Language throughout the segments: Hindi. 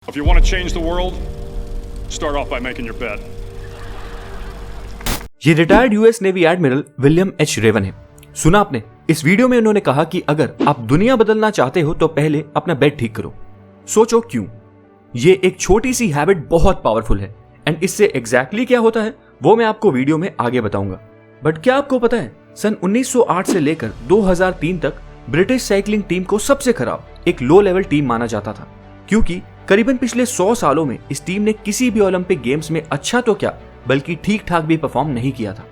If you want to change the world, start off by making your bed. ये retired US navy admiral William H Raven है। सुना आपने? इस वीडियो में उन्होंने कहा कि अगर आप दुनिया बदलना चाहते हो तो पहले अपना बेड ठीक करो। सोचो क्यों? ये एक छोटी सी हैबिट बहुत पावरफुल है एंड इससे एग्जैक्टली क्या होता है वो मैं आपको वीडियो में आगे बताऊंगा। बट क्या आपको पता है सन 1908 से लेकर 2003 तक ब्रिटिश साइकिलिंग टीम को सबसे खराब एक लो लेवल टीम माना जाता था, क्योंकि करीबन पिछले 100 सालों में इस टीम ने किसी भी ओलंपिक गेम्स में अच्छा तो क्या बल्कि ठीक ठाक भी परफॉर्म नहीं किया था।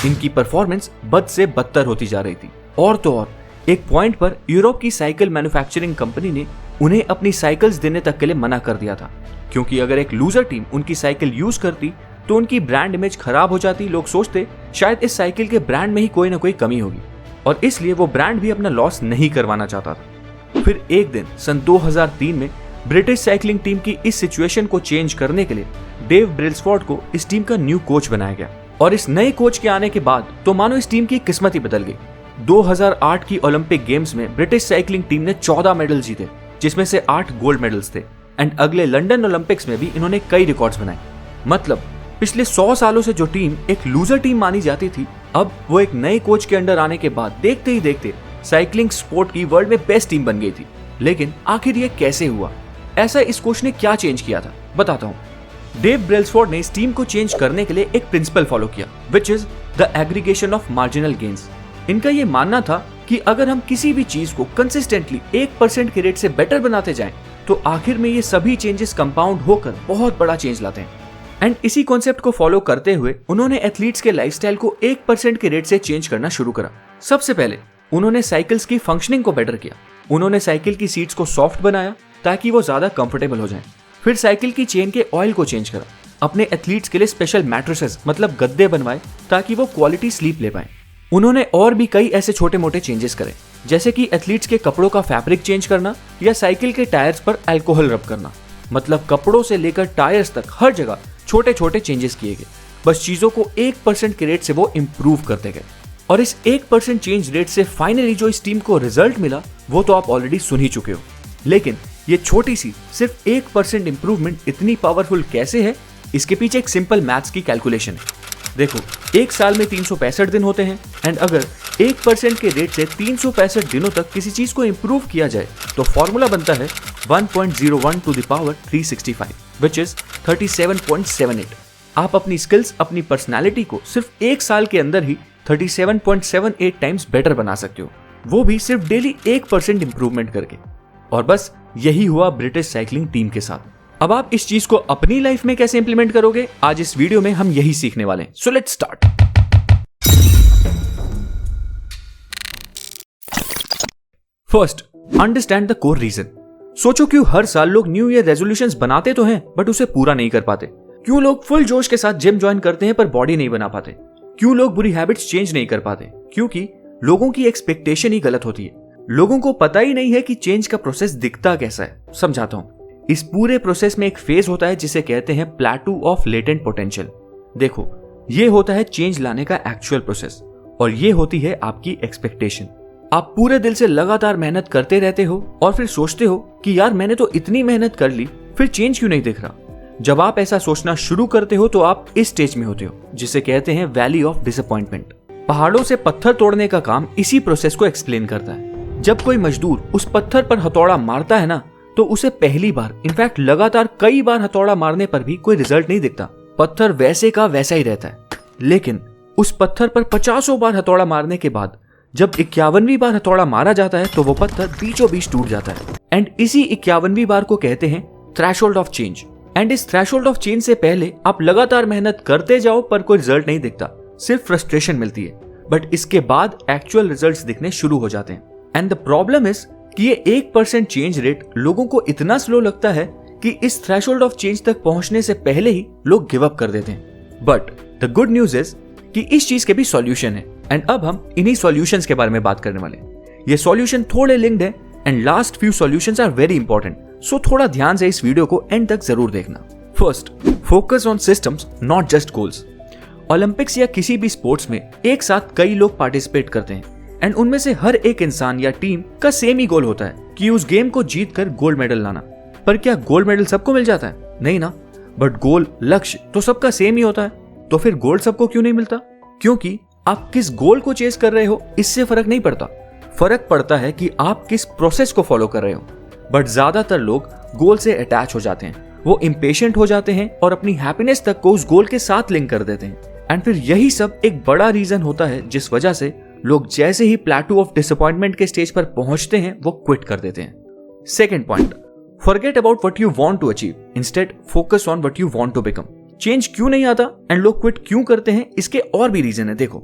इनकी परफॉर्मेंस बद से बदतर होती जा रही थी। और तो और एक पॉइंट पर यूरोप की साइकिल मैन्युफैक्चरिंग कंपनी ने उन्हें अपनी साइकिल्स देने तक के लिए मना कर दिया था, क्योंकि अगर एक लूजर टीम उनकी साइकिल यूज करती तो उनकी ब्रांड इमेज खराब हो जाती। लोग सोचते शायद इस साइकिल के ब्रांड में ही कोई ना कोई कमी होगी और इसलिए वो ब्रांड भी अपना लॉस नहीं करवाना चाहता था। फिर एक दिन सन 2003 में ब्रिटिश साइकिलिंग टीम की इस सिचुएशन को चेंज करने के लिए डेव ब्रेल्सफोर्ड को इस टीम का न्यू कोच बनाया गया। और इस नए कोच के आने के बाद तो मानो इस टीम की किस्मत ही बदल गई। 2008 की ओलंपिक गेम्स में ब्रिटिश साइकिलिंग टीम ने 14 मेडल जीते, जिसमें से 8 गोल्ड मेडल्स थे एंड अगले लंदन ओलंपिक्स में भी इन्होंने कई रिकॉर्ड्स बनाए। मतलब पिछले 100 सालों से जो टीम एक लूजर टीम मानी जाती थी, अब वो एक नए कोच के अंडर आने के बाद देखते ही देखते साइकिलिंग स्पोर्ट की वर्ल्ड में बेस्ट टीम बन गई थी। लेकिन आखिर ये कैसे हुआ? ऐसा इस कोच ने क्या चेंज किया था, बताता हूं। डेव ब्रेल्सफोर्ड ने इस टीम को चेंज करने के लिए एक प्रिंसिपल फॉलो किया, which is the aggregation of marginal gains. इनका ये मानना था कि अगर हम किसी भी चीज को कंसिस्टेंटली 1% के रेट से बेटर बनाते जाएं, तो आखिर में ये सभी चेंजेस कंपाउंड होकर बहुत बड़ा चेंज लाते हैं। एंड इसी कॉन्सेप्ट को फॉलो करते हुए उन्होंने एथलीट्स के लाइफस्टाइल को 1% के रेट से चेंज करना शुरू करा। सबसे पहले उन्होंने साइकिल्स की फंक्शनिंग को बेटर किया। उन्होंने साइकिल की सीट्स को सॉफ्ट बनाया ताकि वो ज्यादा कंफर्टेबल हो जाएं। फिर साइकिल की चेन के ऑयल को चेंज करा। अपने एथलीट्स के लिए स्पेशल मैट्रेसेस मतलब गद्दे बनवाए ताकि वो क्वालिटी स्लीप ले पाए। उन्होंने और भी कई ऐसे छोटे मोटे चेंजेस करे, जैसे कि एथलीट्स के कपड़ों का फैब्रिक चेंज करना या साइकिल के टायर्स पर अल्कोहल रब करना। मतलब कपड़ों से लेकर टायर्स तक हर जगह छोटे छोटे चेंजेस किए गए। बस चीजों को 1% के रेट से वो इम्प्रूव करते गए। और इस 1% चेंज रेट से फाइनली जो इस टीम को रिजल्ट मिला वो तो आप ऑलरेडी सुन ही चुके हो। लेकिन ये छोटी सी सिर्फ 1% इंप्रूवमेंट इतनी पावरफुल कैसे है, इसके पीछे एक सिंपल मैथ्स की कैलकुलेशन है। देखो, एक साल में 365 दिन होते हैं एंड अगर 1% के रेट से 365 दिनों तक किसी चीज को इंप्रूव किया जाए तो फॉर्मूला बनता है 1.01 to the power 365 which is 37.78। आप अपनी स्किल्स, अपनी पर्सनैलिटी को सिर्फ एक साल के अंदर ही 37.78 टाइम्स बेटर बना सकते हो, वो भी सिर्फ डेली 1% इंप्रूवमेंट करके। और बस यही हुआ ब्रिटिश साइकिलिंग टीम के साथ। अब आप इस चीज को अपनी लाइफ में कैसे इंप्लीमेंट करोगे, आज इस वीडियो में हम यही सीखने वाले हैं। So let's start. First, understand the core reason. सोचो क्यों हर साल लोग न्यू ईयर रेजोल्यूशंस बनाते तो हैं बट उसे पूरा नहीं कर पाते। क्यों लोग फुल जोश के साथ जिम ज्वाइन करते हैं पर बॉडी नहीं बना पाते। क्यों लोग बुरी हैबिट्स चेंज नहीं कर पाते, क्योंकि लोगों की एक्सपेक्टेशन ही गलत होती है। लोगों को पता ही नहीं है कि चेंज का प्रोसेस दिखता कैसा है। समझाता हूं। इस पूरे प्रोसेस में एक फेज होता है जिसे कहते हैं प्लेटू ऑफ लेटेंट पोटेंशियल। देखो, ये होता है चेंज लाने का एक्चुअल प्रोसेस और ये होती है आपकी एक्सपेक्टेशन। आप पूरे दिल से लगातार मेहनत करते रहते हो और फिर सोचते हो कि यार मैंने तो इतनी मेहनत कर ली, फिर चेंज क्यों नहीं दिख रहा। जब आप ऐसा सोचना शुरू करते हो तो आप इस स्टेज में होते हो जिसे कहते हैं वैली ऑफ डिसअपॉइंटमेंट। पहाड़ों से पत्थर तोड़ने का काम इसी प्रोसेस को एक्सप्लेन करता है। जब कोई मजदूर उस पत्थर पर हथौड़ा मारता है ना, तो उसे पहली बार, इनफैक्ट लगातार कई बार हथौड़ा मारने पर भी कोई रिजल्ट नहीं दिखता। पत्थर वैसे का वैसा ही रहता है। लेकिन उस पत्थर पर 50 बार हथौड़ा मारने के बाद जब 51वीं बार हथौड़ा मारा जाता है तो वो पत्थर बीचों बीच टूट जाता है। एंड इसी 51वीं बार को कहते हैं थ्रेशोल्ड ऑफ चेंज। एंड इस थ्रेशोल्ड ऑफ चेंज से पहले आप लगातार मेहनत करते जाओ पर कोई रिजल्ट नहीं दिखता, सिर्फ फ्रस्ट्रेशन मिलती है। बट इसके बाद एक्चुअल रिजल्ट्स दिखने शुरू हो जाते हैं। एंड द प्रॉब्लम इज कि ये 1% चेंज रेट लोगों को इतना स्लो लगता है कि इस थ्रेशोल्ड ऑफ चेंज तक पहुंचने से पहले ही लोग गिव अप कर देते हैं। But the good news is कि इस चीज के भी सॉल्यूशन है एंड अब हम इन्हीं सॉल्यूशंस के बारे में बात करने वाले हैं। ये सॉल्यूशन थोड़े लिंक्ड है and last few solutions are very important, so थोड़ा ध्यान से इस वीडियो को एंड तक जरूर देखना। First, focus on systems not just goals. Olympics या किसी भी स्पोर्ट्स में एक साथ कई लोग पार्टिसिपेट करते हैं एंड उनमें से हर एक इंसान या टीम का सेम ही गोल होता है कि उस गेम को जीत कर गोल्ड मेडल लाना। पर क्या गोल्ड मेडल सबको मिल जाता है? नहीं ना। बट गोल, लक्ष्य तो सबका सेम ही होता है। तो फिर गोल्ड सबको क्यों नहीं मिलता? क्योंकि आप किस गोल को चेस कर रहे हो इससे फर्क नहीं पड़ता। फर्क पड़ता है कि आप किस प्रोसेस को फॉलो कर रहे हो। बट ज्यादातर लोग गोल से अटैच हो जाते हैं, वो इम्पेशेंट हो जाते हैं और अपनी हैप्पीनेस तक को उस गोल के साथ लिंक कर देते हैं। एंड फिर यही सब एक बड़ा रीजन होता है जिस वजह से लोग जैसे ही प्लेटू ऑफ डिसअपॉइंटमेंट के स्टेज पर पहुंचते हैं वो क्विट कर देते हैं। Second point, forget about what you want to achieve, instead focus on what you want to become. Change क्यों नहीं आता एंड लोग क्विट क्यों करते हैं, इसके और भी रीजन है। देखो,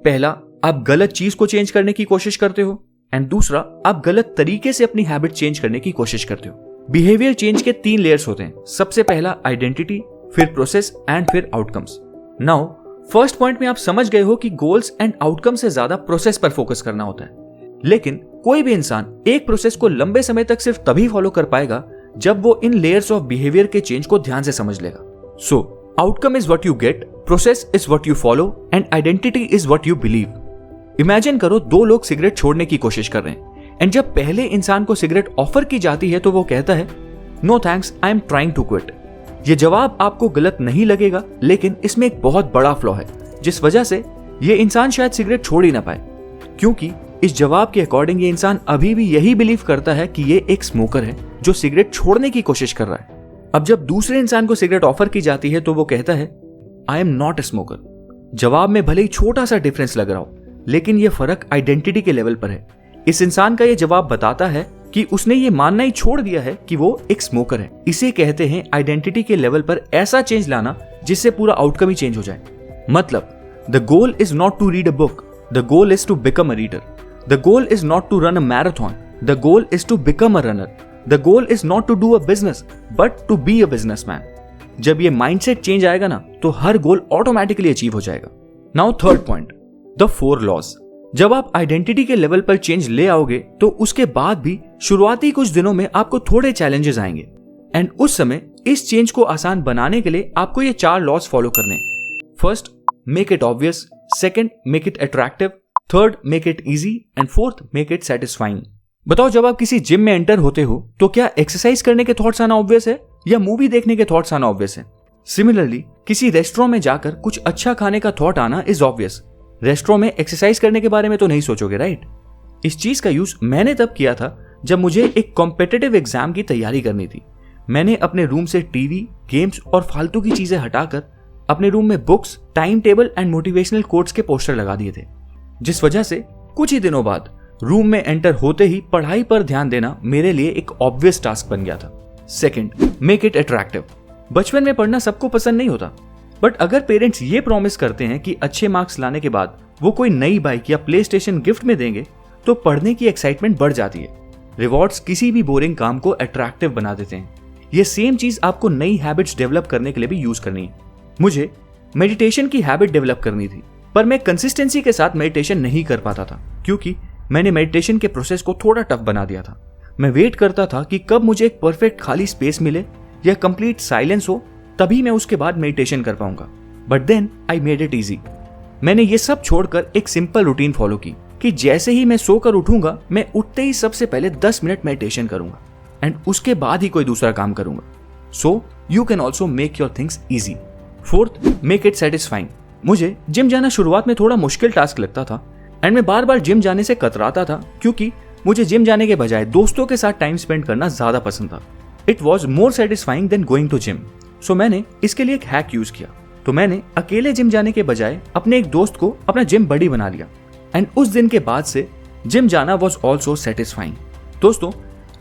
पहला, आप गलत चीज को चेंज करने की कोशिश करते हो, एंड दूसरा, आप गलत तरीके से अपनी हैबिट चेंज करने की कोशिश करते हो। बिहेवियर चेंज के 3 लेयर्स होते हैं। सबसे पहला आइडेंटिटी, फिर प्रोसेस एंड फिर आउटकम्स। नाउ फर्स्ट पॉइंट में आप समझ गए हो कि गोल्स एंड आउटकम से ज्यादा प्रोसेस पर फोकस करना होता है। लेकिन कोई भी इंसान एक प्रोसेस को लंबे समय तक सिर्फ तभी फॉलो कर पाएगा जब वो इन लेयर्स ऑफ बिहेवियर के चेंज को ध्यान से समझ लेगा। So outcome is what you get, process is what you follow and identity is what you believe. Imagine करो 2 लोग सिगरेट छोड़ने की कोशिश कर रहे हैं एंड जब पहले इंसान को सिगरेट ऑफर की जाती है तो वो कहता है, no thanks, I am trying to quit. ये जवाब आपको गलत नहीं लगेगा, लेकिन इसमें एक बहुत बड़ा फ्लॉ है जिस वजह से ये इंसान शायद सिगरेट छोड़ ही ना पाए, क्योंकि इस जवाब के अकॉर्डिंग ये इंसान अभी भी यही बिलीव करता है कि ये एक स्मोकर है जो सिगरेट छोड़ने की कोशिश कर रहा है। अब जब दूसरे इंसान को सिगरेट ऑफर की जाती है तो वो कहता है, I am not a smoker. जवाब में भले ही छोटा सा डिफरेंस लग रहा हो, लेकिन यह फर्क आइडेंटिटी के लेवल पर है। इस इंसान का यह जवाब बताता है कि उसने ये मानना ही छोड़ दिया है कि वो एक स्मोकर है। इसे कहते हैं आइडेंटिटी के लेवल पर ऐसा चेंज लाना जिससे पूरा आउटकम ही चेंज हो जाए। मतलब, the goal is not to read a book, the goal is to become a reader. The goal is not to run a marathon, the goal is to become a runner. The goal is not to do a business but to be a businessman. जब ये माइंडसेट चेंज आएगा ना तो हर गोल ऑटोमेटिकली अचीव हो जाएगा। Now third point, the 4 laws. जब आप आइडेंटिटी के लेवल पर चेंज ले आओगे तो उसके बाद भी शुरुआती कुछ दिनों में आपको थोड़े चैलेंजेस आएंगे एंड उस समय इस चेंज को आसान बनाने के लिए आपको ये 4 लॉज फॉलो करने हैं। First, make it obvious. Second, make it attractive. Third, make it easy and fourth, make it satisfying. बताओ, जब आप किसी जिम में एंटर होते हो तो क्या एक्सरसाइज करने के थॉट्स आना ऑब्वियस है या मूवी देखने के थॉट्स आना ऑब्वियस है? सिमिलरली, किसी रेस्टोरेंट में जाकर कुछ अच्छा खाने का थॉट आना इज ऑब्वियस। रेस्टोरेंट में एक्सरसाइज करने के बारे में तो नहीं सोचोगे, राइट? इस चीज का यूज मैंने तब किया था जब मुझे एक कॉम्पिटिटिव एग्जाम की तैयारी करनी थी। मैंने अपने रूम से टीवी, गेम्स और फालतू की चीजें हटाकर अपने रूम में books, time table and motivational quotes के पोस्टर लगा दिए थे, जिस वजह से कुछ ही दिनों बाद रूम में एंटर होते ही पढ़ाई पर ध्यान देना मेरे लिए एक ऑब्वियस टास्क बन गया था। Second, make it attractive. बचपन में पढ़ना सबको पसंद नहीं होता, बट अगर पेरेंट्स ये प्रॉमिस करते हैं कि अच्छे मार्क्स लाने के बाद वो कोई नई बाइक या प्ले स्टेशन गिफ्ट में देंगे तो पढ़ने की एक्साइटमेंट बढ़ जाती है। रिवॉर्ड्स किसी भी बोरिंग काम को अट्रैक्टिव बना देते हैं। ये सेम चीज आपको नई हैबिट्स डेवलप करने के लिए भी यूज करनी है। मुझे मेडिटेशन की हैबिट डेवलप करनी थी, पर मैं कंसिस्टेंसी के साथ मेडिटेशन नहीं कर पाता था क्योंकि मैंने मेडिटेशन के प्रोसेस को थोड़ा टफ बना दिया था। मैं वेट करता था कि कब मुझे एक परफेक्ट खाली स्पेस मिले या कंप्लीट साइलेंस हो, तभी मैं उसके बाद मेडिटेशन कर पाऊंगा। But then I made it easy. मैंने ये सब छोड़कर एक सिंपल रूटीन फॉलो की कि जैसे ही मैं सोकर उठूंगा, मैं उठते ही सबसे पहले 10 मिनट मेडिटेशन करूंगा एंड उसके बाद ही कोई दूसरा काम करूंगा। So you can also make your things easy. Fourth, make it satisfying. मुझे जिम जाना शुरुआत में थोड़ा मुश्किल टास्क लगता था एंड मैं बार बार जिम जाने से कतराता था क्योंकि मुझे जिम जाने के बजाय दोस्तों के साथ टाइम स्पेंड करना ज्यादा पसंद था। It was more satisfying than going to gym. So मैंने इसके लिए एक हैक यूज किया। तो मैंने अकेले जिम जाने के बजाय अपने एक दोस्त को अपना जिम बडी बना लिया एंड उस दिन के बाद से जिम जाना वॉज ऑल्सो सेटिस्फाइंग। दोस्तों,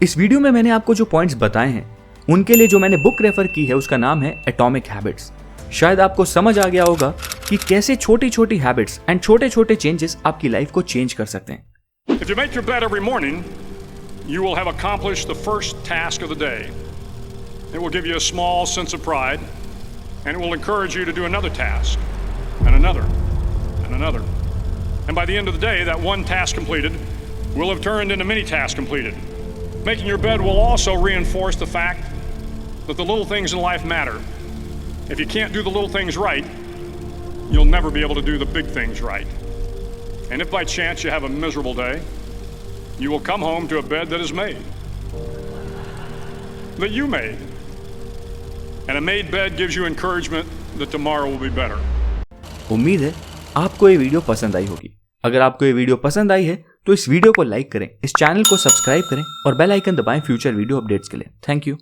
इस वीडियो में मैंने आपको जो पॉइंट्स बताए हैं उनके लिए जो मैंने बुक रेफर की है उसका नाम है एटॉमिक हैबिट्स। शायद आपको समझ आ गया होगा कि कैसे छोटी छोटी हैबिट्स एंड छोटे छोटे चेंजेस आपकी लाइफ को चेंज कर सकते हैं। If you make your bed every morning, you will have accomplished the first task of the day. It will give you a small sense of pride, and it will encourage you to do another task, and another, and another. And by the end of the day, that one task completed will have turned into many tasks completed. Making your bed will also reinforce the fact that the little things in life matter. If you can't do the little things right, you'll never be able to do the big things right. And if by chance you have a miserable day, you will come home to a bed that is made. that you made. And a made bed gives you encouragement that tomorrow will be better. उम्मीद है आपको ये वीडियो पसंद आई होगी। अगर आपको ये वीडियो पसंद आई है तो इस वीडियो को लाइक करें, इस चैनल को सब्सक्राइब करें और बेल आइकन दबाएं फ्यूचर वीडियो अपडेट्स के लिए। Thank you.